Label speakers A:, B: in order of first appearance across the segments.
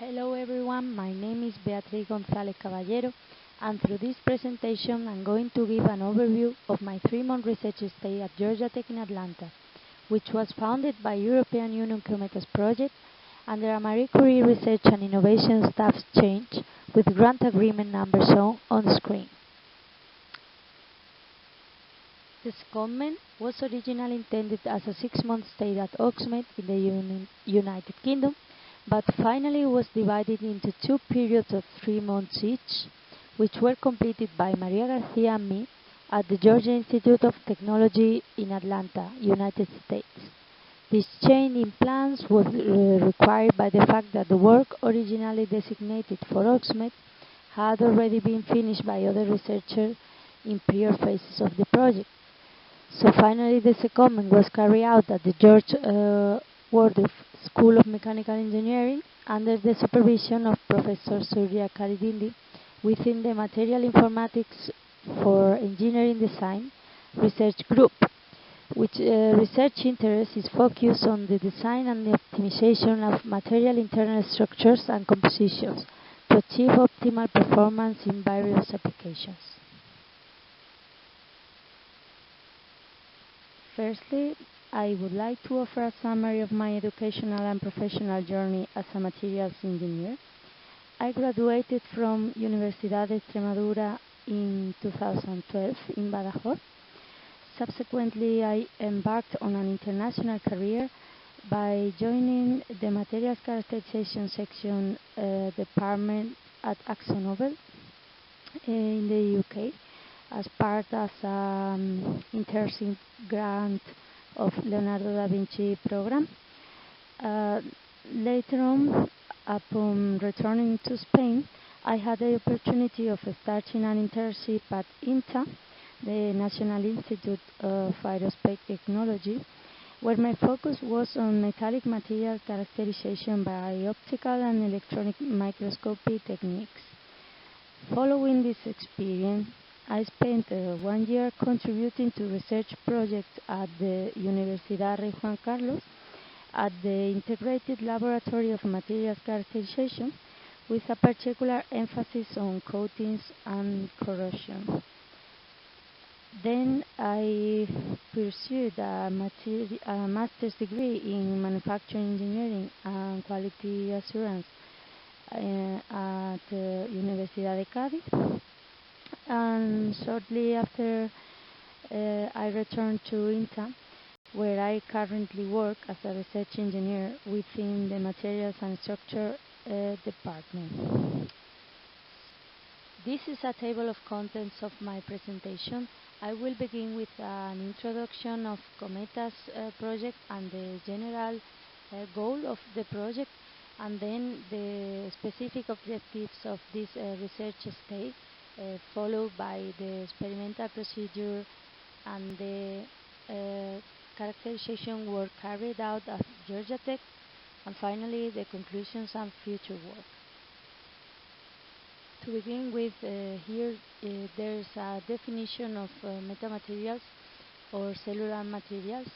A: Hello everyone, my name is Beatriz González Caballero, and through this presentation I'm going to give an overview of my 3-month research stay at Georgia Tech in Atlanta, which was founded by European Union CoMetaS project under a Marie Curie Research and Innovation Staff Change with grant agreement number shown on the screen. The Secondment was originally intended as a 6-month stay at Oxmed in the United Kingdom, but finally was divided into 2 periods of 3 months each, which were completed by Maria Garcia and me at the Georgia Institute of Technology in Atlanta, United States. This change in plans was required by the fact that the work originally designated for Oxmed had already been finished by other researchers in prior phases of the project. So finally the secondment was carried out at the George Woodruff School of Mechanical Engineering under the supervision of Professor Surya Karidindi within the Material Informatics for Engineering Design research group, which research interest is focused on the design and the optimization of material internal structures and compositions to achieve optimal performance in various applications. Firstly, I would like to offer a summary of my educational and professional journey as a materials engineer. I graduated from Universidad de Extremadura in 2012 in Badajoz. Subsequently, I embarked on an international career by joining the Materials Characterization Section department at AkzoNobel in the UK as part of an internship grant of Leonardo da Vinci program. Later on, upon returning to Spain, I had the opportunity of starting an internship at INTA, the National Institute of Aerospace Technology, where my focus was on metallic material characterization by optical and electronic microscopy techniques. Following this experience, I spent 1 year contributing to research projects at the Universidad Rey Juan Carlos at the Integrated Laboratory of Materials Characterization, with a particular emphasis on coatings and corrosion. Then I pursued a master's degree in manufacturing engineering and quality assurance at Universidad de Cádiz. And shortly after, I returned to INTA, where I currently work as a research engineer within the Materials and Structure department. This is a table of contents of my presentation. I will begin with an introduction of CoMetaS project and the general goal of the project, and then the specific objectives of this research stay, followed by the experimental procedure and the characterization work carried out at Georgia Tech, and finally the conclusions and future work. To begin with, here there's a definition of metamaterials or cellular materials.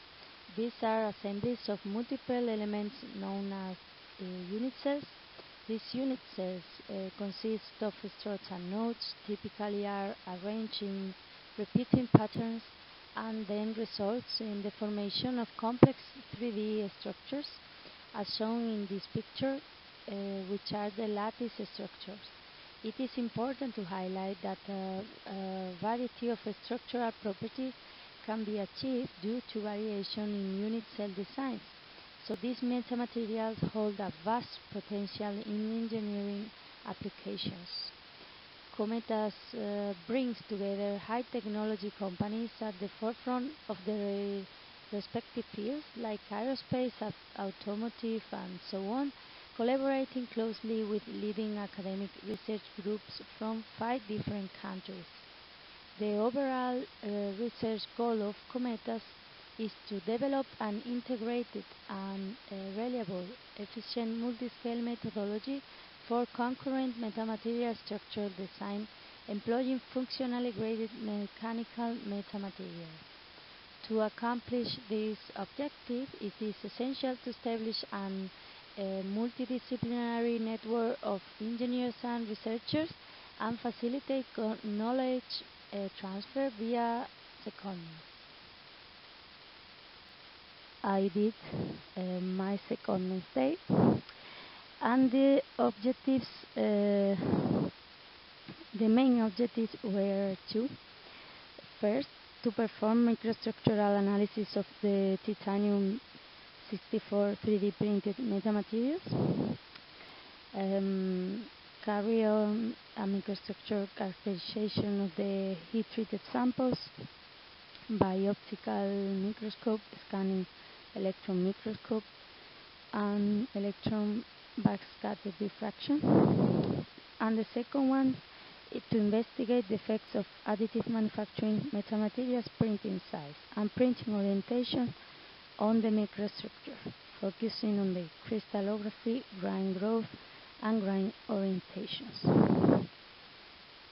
A: These are assemblies of multiple elements known as unit cells. These unit cells consist of struts and nodes, typically are arranged in repeating patterns, and then results in the formation of complex 3D structures, as shown in this picture, which are the lattice structures. It is important to highlight that a variety of structural properties can be achieved due to variation in unit cell designs. So these metamaterials hold a vast potential in engineering applications. CoMetaS brings together high technology companies at the forefront of their respective fields, like aerospace, automotive, and so on, collaborating closely with leading academic research groups from 5 different countries. The overall research goal of CoMetaS is to develop an integrated and reliable, efficient multi-scale methodology for concurrent metamaterial structural design employing functionally graded mechanical metamaterials. To accomplish this objective, it is essential to establish an a multidisciplinary network of engineers and researchers and facilitate knowledge transfer via secondment. I did my secondment stay, and the main objectives were two. First, to perform microstructural analysis of the titanium 64 3D printed metamaterials, carry on a microstructure characterization of the heat-treated samples by optical microscope, scanning electron microscope, and electron backscatter diffraction. And the second one is to investigate the effects of additive manufacturing, metamaterials printing size, and printing orientation on the microstructure, focusing on the crystallography, grain growth, and grain orientations.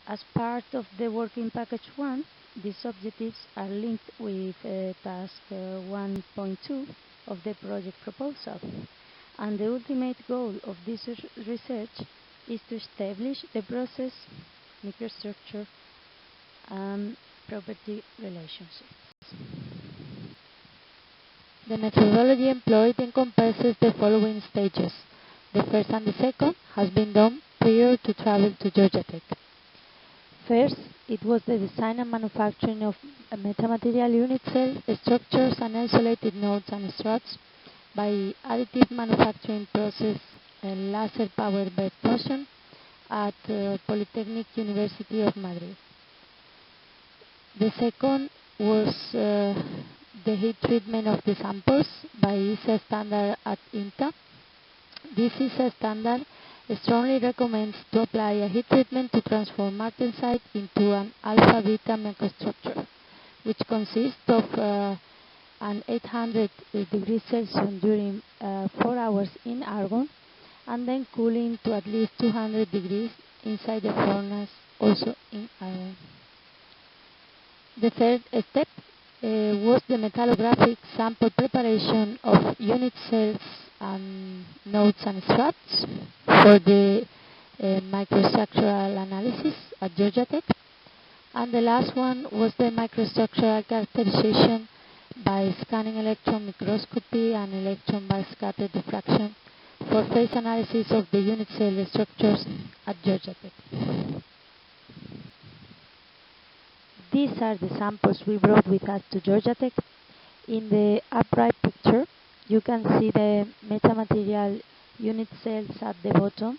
A: As part of the working package 1, these objectives are linked with task 1.2 of the project proposal. And the ultimate goal of this research is to establish the process, microstructure, and property relationships.
B: The methodology employed encompasses the following stages. The first and the second has been done prior to travel to Georgia Tech. First, it was the design and manufacturing of a metamaterial unit cell, structures, and isolated nodes and struts by additive manufacturing process and laser-powered bed motion at Polytechnic University of Madrid. The second was the heat treatment of the samples by ISA standard at INTA. This ISA standard strongly recommends to apply a heat treatment to transform martensite into an alpha-beta microstructure, which consists of an 800 degrees Celsius during 4 hours in argon, and then cooling to at least 200 degrees inside the furnace, also in argon. The third step was the metallographic sample preparation of unit cells and nodes and struts for the microstructural analysis at Georgia Tech. And the last one was the microstructural characterization by scanning electron microscopy and electron backscatter diffraction for phase analysis of the unit cell structures at Georgia Tech. These are the samples we brought with us to Georgia Tech. In the upright picture, you can see the metamaterial unit cells at the bottom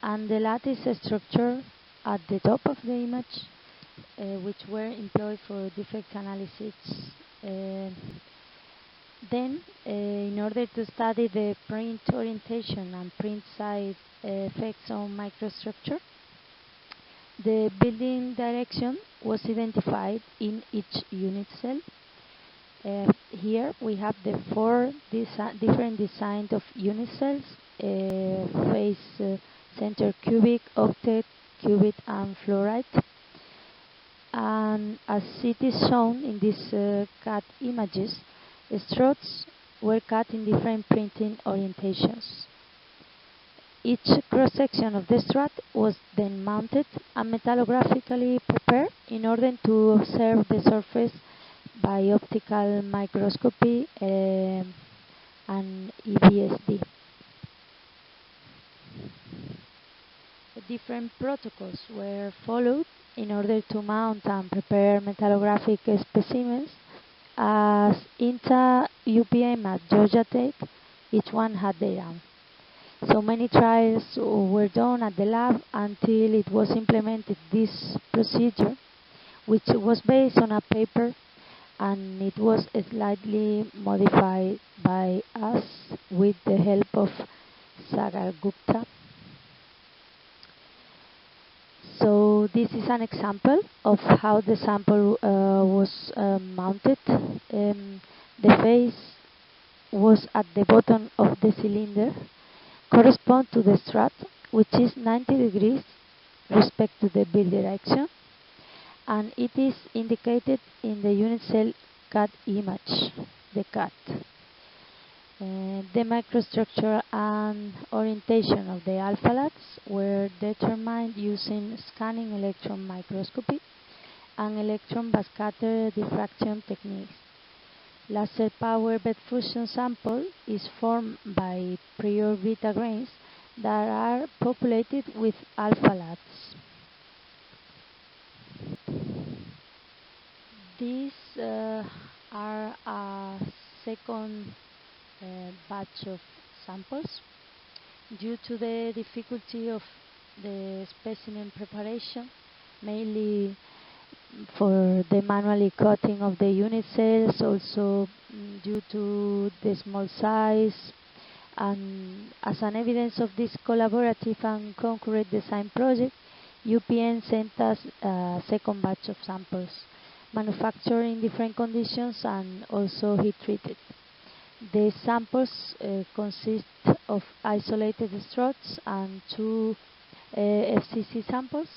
B: and the lattice structure at the top of the image, which were employed for defect analysis. Then, in order to study the print orientation and print size effects on microstructure, the building direction was identified in each unit cell. Here we have the 4 different designs of unit cells: phase, center cubic, octet, qubit, and fluorite. And as it is shown in these cut images, struts were cut in different printing orientations. Each cross-section of the strut was then mounted and metallographically prepared in order to observe the surface by optical microscopy and EBSD. Different protocols were followed in order to mount and prepare metallographic specimens. As INTA, UPM, at Georgia Tech, each one had their own. So many trials were done at the lab until it was implemented this procedure, which was based on a paper, and it was slightly modified by us with the help of Sagar Gupta. So this is an example of how the sample was mounted. The face was at the bottom of the cylinder, correspond to the strut, which is 90 degrees respect to the build direction, and it is indicated in the unit cell cut image, the cut. The microstructure and orientation of the alpha labs were determined using scanning electron microscopy and electron backscatter diffraction techniques. Laser power bed fusion sample is formed by prior beta grains that are populated with alpha labs. These are a second batch of samples. Due to the difficulty of the specimen preparation, mainly for the manually cutting of the unit cells, also due to the small size, and as an evidence of this collaborative and concurrent design project, UPN sent us a second batch of samples, manufactured in different conditions and also heat treated. The samples consist of isolated struts and two FCC samples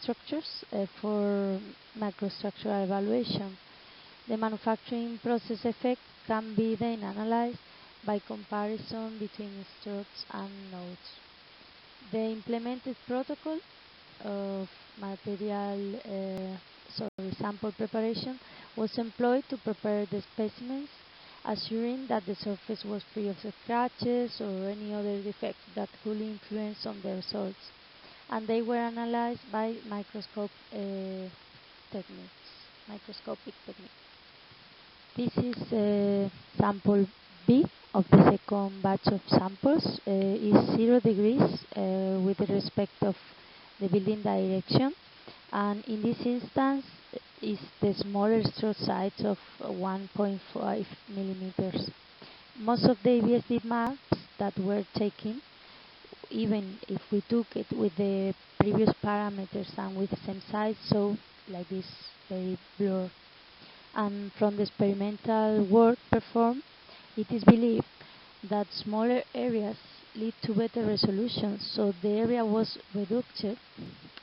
B: structures for microstructural evaluation. The manufacturing process effect can be then analyzed by comparison between struts and nodes. The implemented protocol of sample preparation was employed to prepare the specimens, assuring that the surface was free of scratches or any other defects that could influence on the results, and they were analyzed by microscopic techniques. This is sample B of the second batch of samples. Is 0 degrees with respect of the building direction, and in this instance is the smaller strut size of 1.5 millimeters. Most of the EBSD maps that were taken, even if we took it with the previous parameters and with the same size, so like this, very blurred. And from the experimental work performed, it is believed that smaller areas lead to better resolution, so the area was reduced,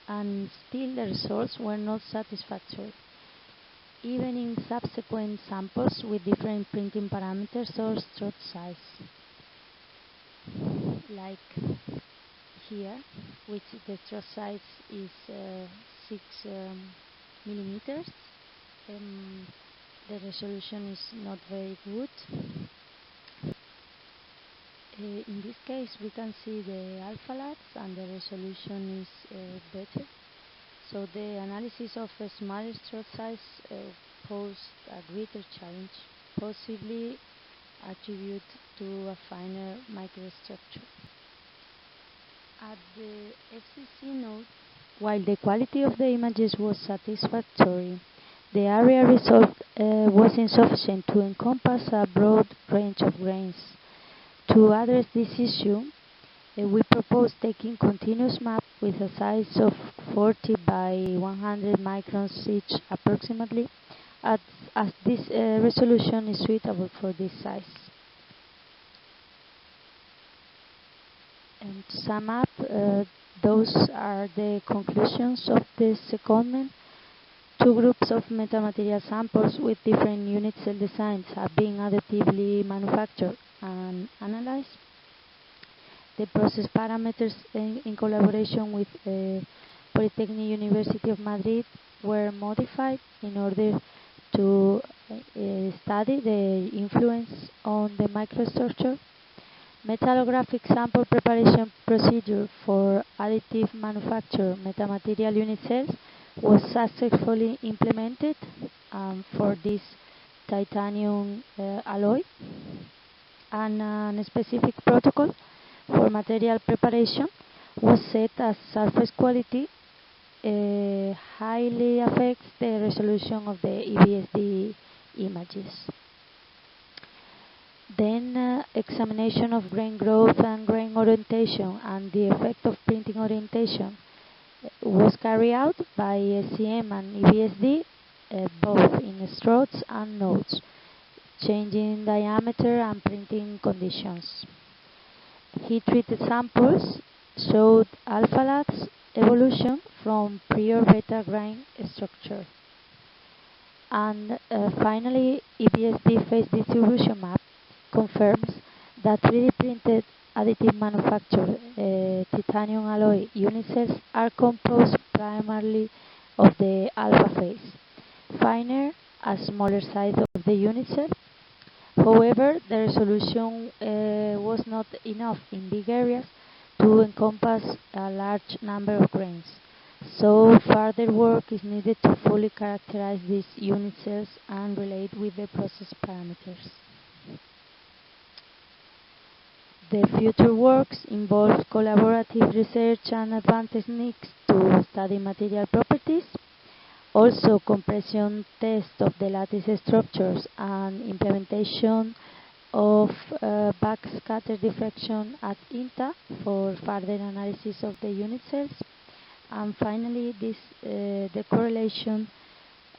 B: and still the results were not satisfactory. Even in subsequent samples with different printing parameters or strut size, like here, which the strut size is 6 millimeters. The resolution is not very good. In this case, we can see the alpha labs and the resolution is better. So the analysis of a smaller strut size posed a greater challenge, possibly attributed to a finer microstructure. At the FCC node, while the quality of the images was satisfactory, the area resolved was insufficient to encompass a broad range of grains. To address this issue, we propose taking continuous map with a size of 40 by 100 microns each approximately, as this resolution is suitable for this size. And to sum up, those are the conclusions of this secondment. Two groups of metamaterial samples with different unit cell designs have been additively manufactured and analyzed. The process parameters in collaboration with Polytechnic University of Madrid were modified in order to study the influence on the microstructure. Metallographic sample preparation procedure for additive manufacture metamaterial unit cells was successfully implemented for this titanium alloy, and a specific protocol for material preparation was set as surface quality highly affects the resolution of the EBSD images. Then examination of grain growth and grain orientation and the effect of printing orientation was carried out by SEM and EBSD, both in struts and nodes, changing diameter and printing conditions. Heat-treated samples showed alpha labs evolution from prior beta grain structure. And finally, EBSD phase distribution map confirms that 3D printed additive manufactured titanium alloy unit cells are composed primarily of the alpha phase, finer, a smaller size of the unit cell. However, the resolution was not enough in big areas to encompass a large number of grains. So further work is needed to fully characterize these unit cells and relate with the process parameters. The future works involve collaborative research and advanced techniques to study material properties, also compression test of the lattice structures and implementation of backscatter diffraction at INTA for further analysis of the unit cells, and finally the correlation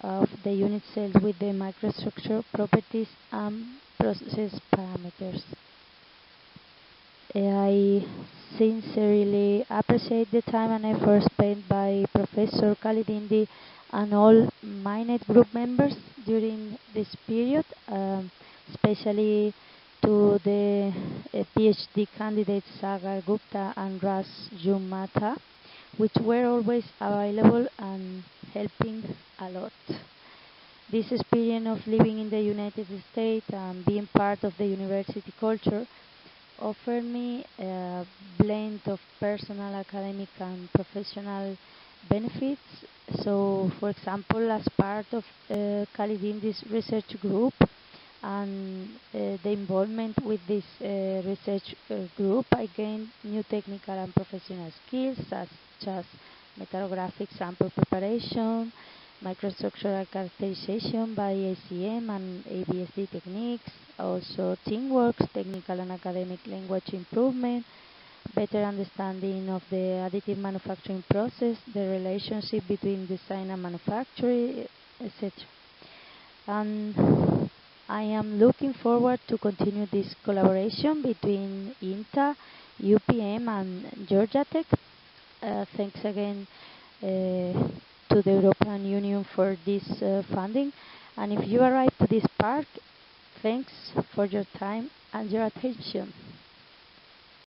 B: of the unit cells with the microstructure properties and process parameters. I sincerely appreciate the time and effort spent by Professor Khalidindi and all MINET group members during this period, especially to the PhD candidates Sagar Gupta and Ras Jumata, which were always available and helping a lot. This experience of living in the United States and being part of the university culture offered me a blend of personal, academic, and professional benefits. So, for example, as part of Khalidindi's research group and the involvement with this research group, I gained new technical and professional skills such as metallographic sample preparation, microstructural characterization by ACM and ABSD techniques, also teamwork, technical and academic language improvement, better understanding of the additive manufacturing process, the relationship between design and manufacturing, etc. And I am looking forward to continue this collaboration between INTA, UPM and Georgia Tech. Thanks again to the European Union for this funding. And if you arrive to this park, thanks for your time and your attention.